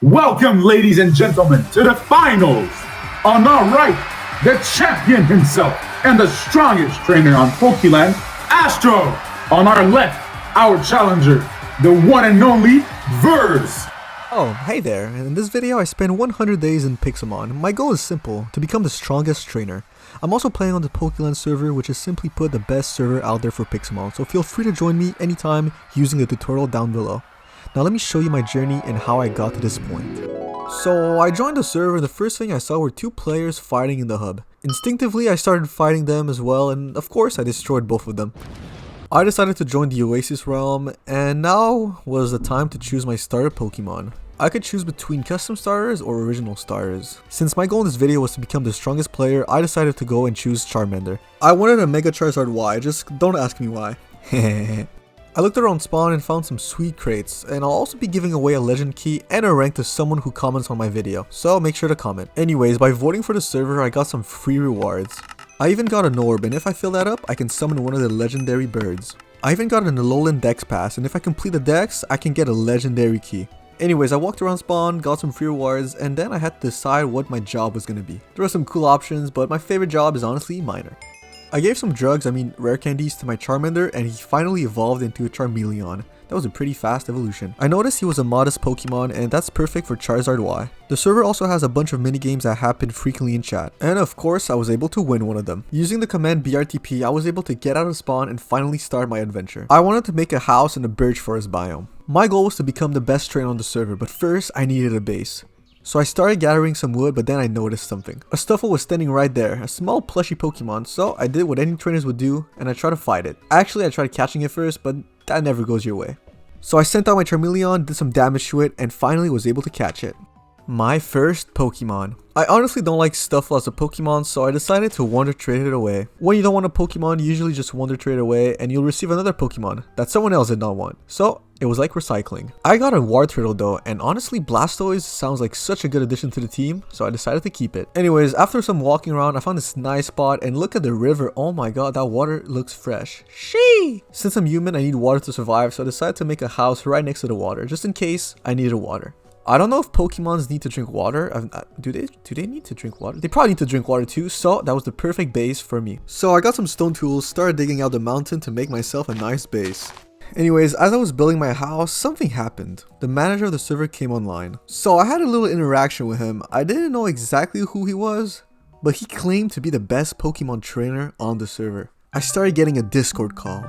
Welcome, ladies and gentlemen, to the finals. On our right, the champion himself and the strongest trainer on Pokeland, Astro. On our left, our challenger, the one and only Verse. Oh, hey there. In this video, I spent 100 days in Pixelmon. My goal is simple, to become the strongest trainer. I'm also playing on the Pokeland server, which is simply put the best server out there for Pixelmon, so feel free to join me anytime using the tutorial down below. Now let me show you my journey and how I got to this point. So I joined the server and the first thing I saw were two players fighting in the hub. Instinctively I started fighting them as well, and of course I destroyed both of them. I decided to join the OASIS realm, and now was the time to choose my starter Pokemon. I could choose between custom starters or original starters. Since my goal in this video was to become the strongest player, I decided to go and choose Charmander. I wanted a Mega Charizard Y, just don't ask me why. I looked around spawn and found some sweet crates, and I'll also be giving away a legend key and a rank to someone who comments on my video, so make sure to comment. Anyways, by voting for the server, I got some free rewards. I even got an orb, and if I fill that up, I can summon one of the legendary birds. I even got an Alolan Dex pass, and if I complete the Dex, I can get a legendary key. Anyways, I walked around spawn, got some free rewards, and then I had to decide what my job was gonna be. There were some cool options, but my favorite job is honestly miner. I gave some rare candies to my Charmander, and he finally evolved into a Charmeleon. That was a pretty fast evolution. I noticed he was a modest Pokemon, and that's perfect for Charizard Y. The server also has a bunch of minigames that happen frequently in chat, and of course I was able to win one of them. Using the command BRTP, I was able to get out of spawn and finally start my adventure. I wanted to make a house in a birch forest biome. My goal was to become the best trainer on the server, but first I needed a base. So I started gathering some wood, but then I noticed something. A Stuffle was standing right there, a small plushy Pokemon, so I did what any trainers would do, and I tried to fight it. Actually, I tried catching it first, but that never goes your way. So I sent out my Charmeleon, did some damage to it, and finally was able to catch it. My first Pokemon. I honestly don't like Stuffle as a Pokemon, so I decided to Wonder Trade it away. When you don't want a Pokemon, you usually just Wonder Trade away, and you'll receive another Pokemon that someone else did not want. So it was like recycling. I got a Wartortle though, and honestly Blastoise sounds like such a good addition to the team, so I decided to keep it. Anyways, after some walking around, I found this nice spot, and look at the river. Oh my god, that water looks fresh. Sheesh! Since I'm human, I need water to survive, so I decided to make a house right next to the water, just in case I needed water. I don't know if Pokemons need to drink water. Do they need to drink water? They probably need to drink water too, so that was the perfect base for me. So I got some stone tools, started digging out the mountain to make myself a nice base. Anyways, as I was building my house, something happened. The manager of the server came online. So I had a little interaction with him. I didn't know exactly who he was, but he claimed to be the best Pokemon trainer on the server. I started getting a Discord call.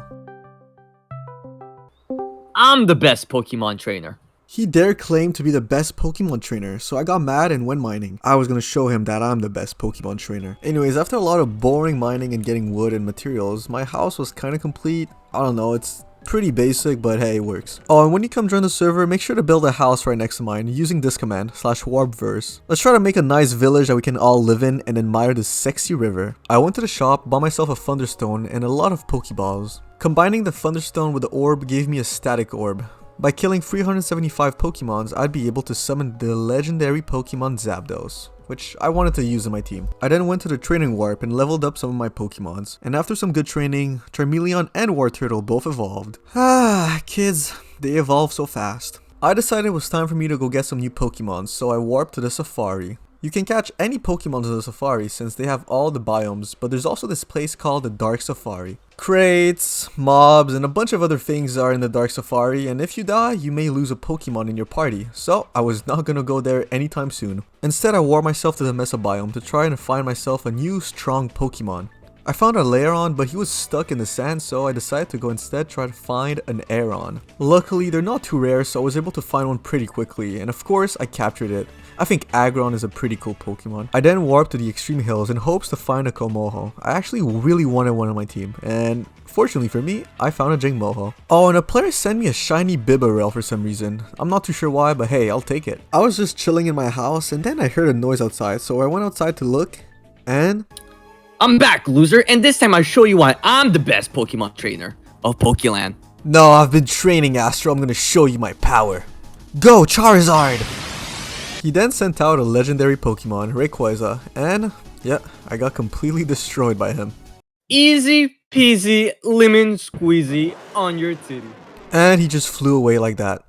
I'm the best Pokemon trainer. He dared claim to be the best Pokemon trainer, so I got mad and went mining. I was gonna show him that I'm the best Pokemon trainer. Anyways, after a lot of boring mining and getting wood and materials, my house was kinda complete. I don't know, it's pretty basic, but hey, it works. Oh, and when you come join the server, make sure to build a house right next to mine using this command, /warpverse. Let's try to make a nice village that we can all live in and admire this sexy river. I went to the shop, bought myself a Thunderstone and a lot of Pokeballs. Combining the Thunderstone with the orb gave me a static orb. By killing 375 Pokemons, I'd be able to summon the legendary Pokemon Zapdos, which I wanted to use in my team. I then went to the training warp and leveled up some of my Pokemons, and after some good training, Charmeleon and Wartortle both evolved. Kids, they evolve so fast. I decided it was time for me to go get some new Pokemon, so I warped to the safari. You can catch any Pokemon to the safari since they have all the biomes, but there's also this place called the Dark Safari. Crates, mobs, and a bunch of other things are in the Dark Safari, and if you die, you may lose a Pokemon in your party, so I was not gonna go there anytime soon. Instead, I wore myself to the Mesa biome to try and find myself a new strong Pokemon. I found a Lairon, but he was stuck in the sand, so I decided to go instead try to find an Aeron. Luckily, they're not too rare, so I was able to find one pretty quickly, and of course, I captured it. I think Aggron is a pretty cool Pokemon. I then warped to the extreme hills in hopes to find a Komoho. I actually really wanted one on my team, and fortunately for me, I found a Jingmoho. Oh, and a player sent me a shiny Bibarel for some reason. I'm not too sure why, but hey, I'll take it. I was just chilling in my house, and then I heard a noise outside, so I went outside to look, and I'm back, loser, and this time I'll show you why I'm the best Pokemon trainer of Pokeland. no, I've been training, Astro. I'm gonna show you my power. Go, Charizard! He then sent out a legendary Pokemon, Rayquaza, and yeah, I got completely destroyed by him. Easy peasy lemon squeezy on your titty. And he just flew away like that.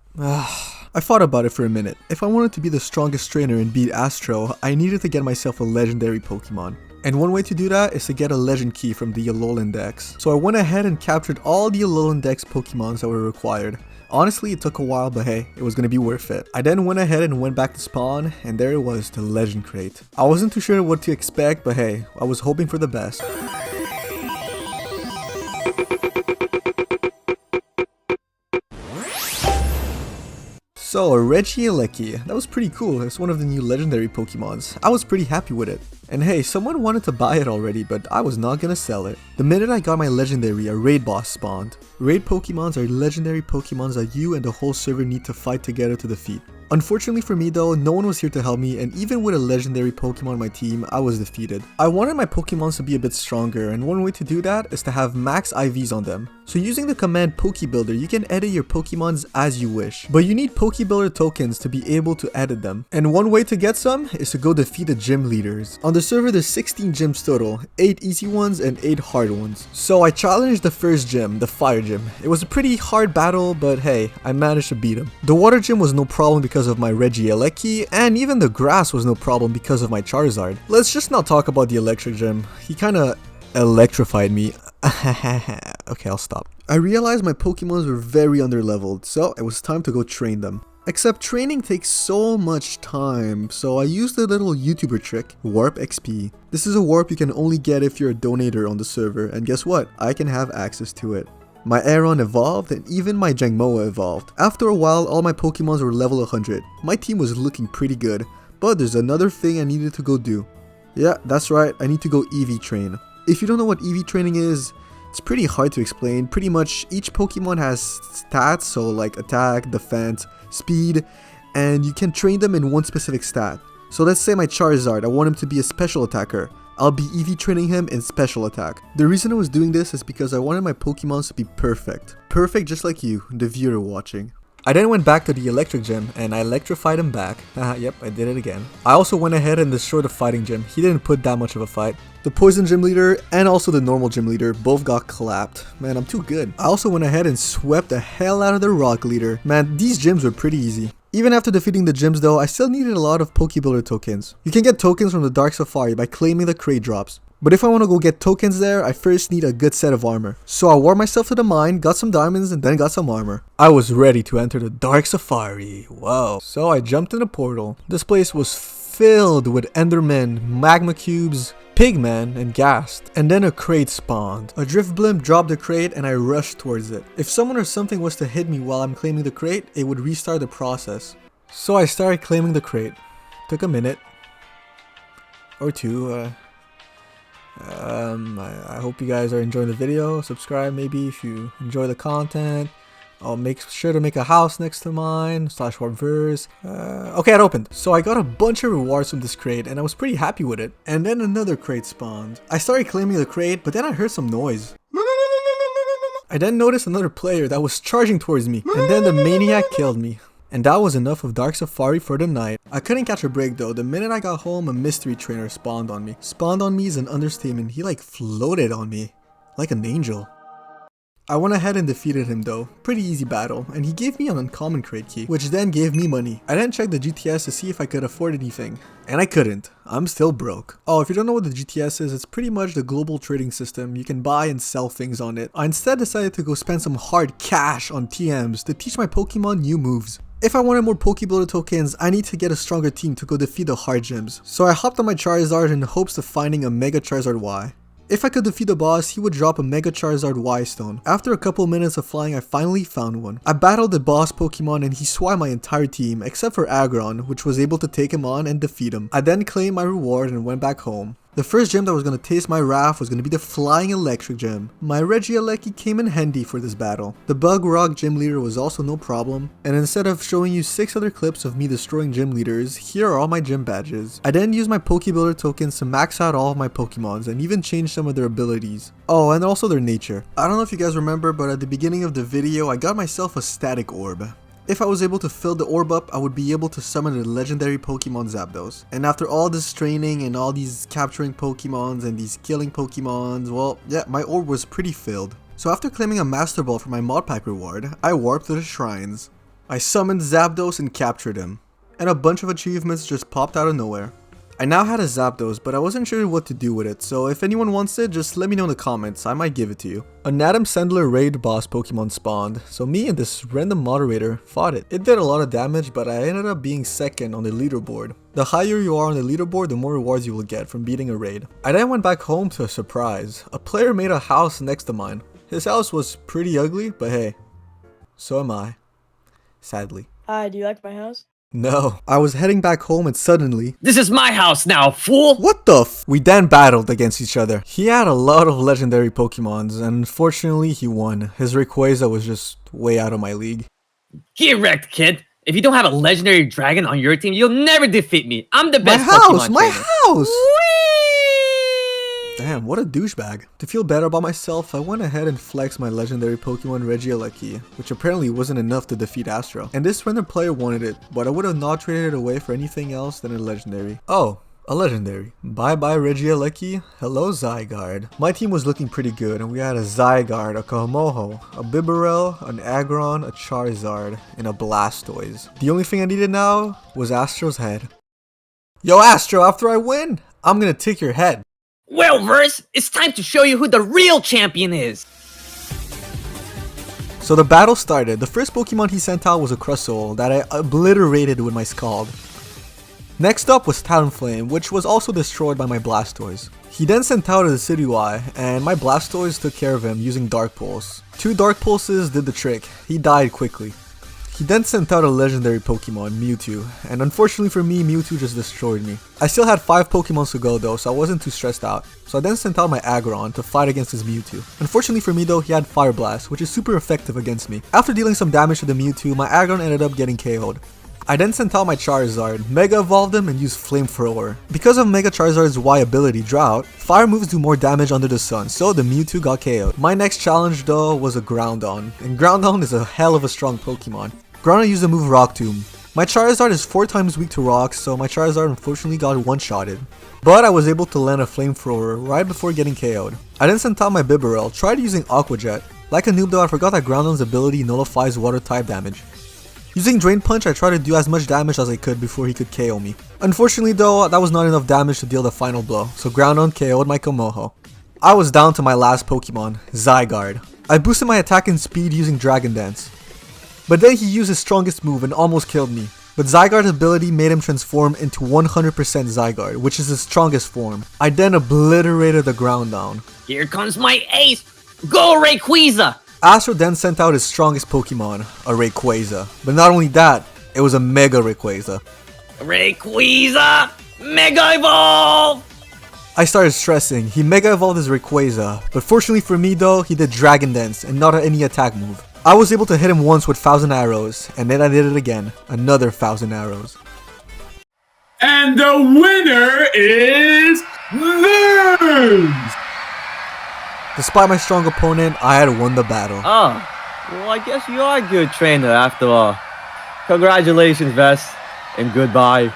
I thought about it for a minute. If I wanted to be the strongest trainer and beat Astro, I needed to get myself a legendary Pokemon. And one way to do that is to get a legend key from the Alolan Dex. So I went ahead and captured all the Alolan Dex Pokemons that were required. Honestly, it took a while, but hey, it was gonna be worth it. I then went ahead and went back to spawn, and there it was, the legend crate. I wasn't too sure what to expect, but hey, I was hoping for the best. So, a Regieleki, that was pretty cool. It's one of the new legendary Pokemons. I was pretty happy with it. And hey, someone wanted to buy it already, but I was not gonna sell it. The minute I got my legendary, a raid boss spawned. Raid Pokemons are legendary Pokemons that you and the whole server need to fight together to defeat. Unfortunately for me though, no one was here to help me, and even with a legendary Pokemon on my team, I was defeated. I wanted my Pokemons to be a bit stronger, and one way to do that is to have max IVs on them. So using the command Pokebuilder, you can edit your Pokemons as you wish. But you need Pokebuilder tokens to be able to edit them. And one way to get some is to go defeat the gym leaders. On the server there's 16 gyms total, 8 easy ones and 8 hard ones. So I challenged the first gym, the fire gym. It was a pretty hard battle, but hey, I managed to beat him. The water gym was no problem because of my Regieleki, and even the grass was no problem because of my Charizard. Let's just not talk about the electric gym. He kinda electrified me. Okay, I'll stop. I realized my Pokemons were very underleveled, so it was time to go train them. Except training takes so much time, so I used a little YouTuber trick, Warp XP. This is a warp you can only get if you're a donator on the server, and guess what? I can have access to it. My Aeron evolved, and even my Jangmoa evolved. After a while, all my Pokemons were level 100. My team was looking pretty good, but there's another thing I needed to go do. Yeah, that's right, I need to go EV train. If you don't know what EV training is, it's pretty hard to explain. Pretty much each Pokemon has stats, so like attack, defense, speed, and you can train them in one specific stat. So let's say my Charizard, I want him to be a special attacker. I'll be EV training him in special attack. The reason I was doing this is because I wanted my Pokemons to be perfect. Perfect just like you, the viewer watching. I then went back to the electric gym and I electrified him back. Yep, I did it again. I also went ahead and destroyed the fighting gym. He didn't put that much of a fight. The poison gym leader and also the normal gym leader both got clapped. Man, I'm too good. I also went ahead and swept the hell out of the rock leader. Man, these gyms were pretty easy. Even after defeating the gyms though, I still needed a lot of Pokebuilder tokens. You can get tokens from the Dark Safari by claiming the crate drops. But if I want to go get tokens there, I first need a good set of armor. So I wore myself to the mine, got some diamonds, and then got some armor. I was ready to enter the Dark Safari. Whoa. So I jumped in a portal. This place was filled with Endermen, magma cubes, Pigman, and Ghast. And then a crate spawned. A drift blimp dropped the crate and I rushed towards it. If someone or something was to hit me while I'm claiming the crate, it would restart the process. So I started claiming the crate. Took a minute. Or two. I hope you guys are enjoying the video. Subscribe maybe if you enjoy the content. I'll make sure to make a house next to mine, /warpverse. Okay, it opened. So I got a bunch of rewards from this crate and I was pretty happy with it. And then another crate spawned. I started claiming the crate, but then I heard some noise. I then noticed another player that was charging towards me, and then the maniac killed me. And that was enough of Dark Safari for the night. I couldn't catch a break though. The minute I got home, a mystery trainer spawned on me. Spawned on me is an understatement. He like floated on me. Like an angel. I went ahead and defeated him though. Pretty easy battle. And he gave me an uncommon crate key, which then gave me money. I then checked the GTS to see if I could afford anything. And I couldn't. I'm still broke. Oh, if you don't know what the GTS is, it's pretty much the global trading system. You can buy and sell things on it. I instead decided to go spend some hard cash on TMs to teach my Pokemon new moves. If I wanted more Pokebuilder tokens, I need to get a stronger team to go defeat the hard gyms. So I hopped on my Charizard in hopes of finding a Mega Charizard Y. If I could defeat the boss, he would drop a Mega Charizard Y stone. After a couple minutes of flying, I finally found one. I battled the boss Pokemon and he swiped my entire team except for Aggron, which was able to take him on and defeat him. I then claimed my reward and went back home. The first gym that was going to taste my wrath was going to be the Flying Electric Gym. My Regieleki came in handy for this battle. The Bug Rock Gym Leader was also no problem, and instead of showing you 6 other clips of me destroying gym leaders, here are all my gym badges. I then used my Pokebuilder tokens to max out all of my Pokemons and even change some of their abilities. Oh, and also their nature. I don't know if you guys remember, but at the beginning of the video, I got myself a static orb. If I was able to fill the orb up, I would be able to summon the legendary Pokemon Zapdos. And after all this training and all these capturing Pokemons and these killing Pokemons, well, yeah, my orb was pretty filled. So after claiming a Master Ball for my mod pack reward, I warped to the shrines. I summoned Zapdos and captured him, and a bunch of achievements just popped out of nowhere. I now had a Zapdos, but I wasn't sure what to do with it, so if anyone wants it, just let me know in the comments, I might give it to you. An Adam Sandler raid boss Pokemon spawned, so me and this random moderator fought it. It did a lot of damage, but I ended up being second on the leaderboard. The higher you are on the leaderboard, the more rewards you will get from beating a raid. I then went back home to a surprise. A player made a house next to mine. His house was pretty ugly, but hey, so am I. Sadly. Hi, do you like my house? No. I was heading back home and suddenly... This is my house now, fool! What the f? We then battled against each other. He had a lot of legendary Pokemons, and unfortunately he won. His Rayquaza was just way out of my league. Get wrecked, kid! If you don't have a legendary dragon on your team, you'll never defeat me. I'm the best Pokemon My trainer. house! Whee! Damn, what a douchebag. To feel better about myself, I went ahead and flexed my legendary Pokemon Regieleki, which apparently wasn't enough to defeat Astro. And this random player wanted it, but I would have not traded it away for anything else than a legendary. Oh, a legendary. Bye bye Regieleki, hello Zygarde. My team was looking pretty good, and we had a Zygarde, a Komoho, a Bibarel, an Aggron, a Charizard, and a Blastoise. The only thing I needed now was Astro's head. Yo Astro, after I win, I'm gonna take your head. Well, Verse, it's time to show you who the real champion is. So the battle started. The first Pokemon he sent out was a Crustle that I obliterated with my Scald. Next up was Talonflame, which was also destroyed by my Blastoise. He then sent out a Decidueye, and my Blastoise took care of him using Dark Pulse. 2 Dark Pulses did the trick. He died quickly. He then sent out a legendary Pokemon, Mewtwo, and unfortunately for me, Mewtwo just destroyed me. I still had 5 Pokemons to go though, so I wasn't too stressed out. So I then sent out my Aggron to fight against his Mewtwo. Unfortunately for me though, he had Fire Blast, which is super effective against me. After dealing some damage to the Mewtwo, my Aggron ended up getting KO'd. I then sent out my Charizard, Mega Evolved him, and used Flamethrower. Because of Mega Charizard's Y ability, Drought, fire moves do more damage under the sun, so the Mewtwo got KO'd. My next challenge though was a Groudon, and Groudon is a hell of a strong Pokemon. Groudon used the move Rock Tomb. My Charizard is 4 times weak to rocks, so my Charizard unfortunately got one-shotted. But I was able to land a Flamethrower right before getting KO'd. I then sent out my Bibarel, tried using Aqua Jet. Like a noob though, I forgot that Groudon's ability nullifies water type damage. Using Drain Punch, I tried to do as much damage as I could before he could KO me. Unfortunately though, that was not enough damage to deal the final blow, so Groudon KO'd my Komoho. I was down to my last Pokemon, Zygarde. I boosted my attack and speed using Dragon Dance. But then he used his strongest move and almost killed me. But Zygarde's ability made him transform into 100% Zygarde, which is his strongest form. I then obliterated the Groudon. Here comes my ace! Go Rayquaza! Astro then sent out his strongest Pokemon, a Rayquaza. But not only that, it was a Mega Rayquaza. Rayquaza! Mega Evolve! I started stressing. He Mega Evolved his Rayquaza, but fortunately for me though, he did Dragon Dance and not any attack move. I was able to hit him once with 1000 arrows, and then I did it again, another 1000 arrows. And the winner is Verse! Despite my strong opponent, I had won the battle. Oh, well I guess you are a good trainer after all. Congratulations, Vest, and goodbye.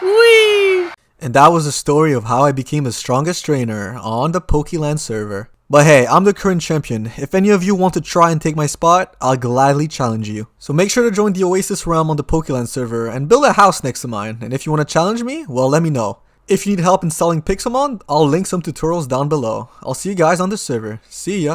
Whee! And that was the story of how I became the strongest trainer on the Pokeland server. But hey, I'm the current champion. If any of you want to try and take my spot, I'll gladly challenge you. So make sure to join the OASIS realm on the Pokeland server and build a house next to mine. And if you want to challenge me, well let me know. If you need help installing Pixelmon, I'll link some tutorials down below. I'll see you guys on the server. See ya!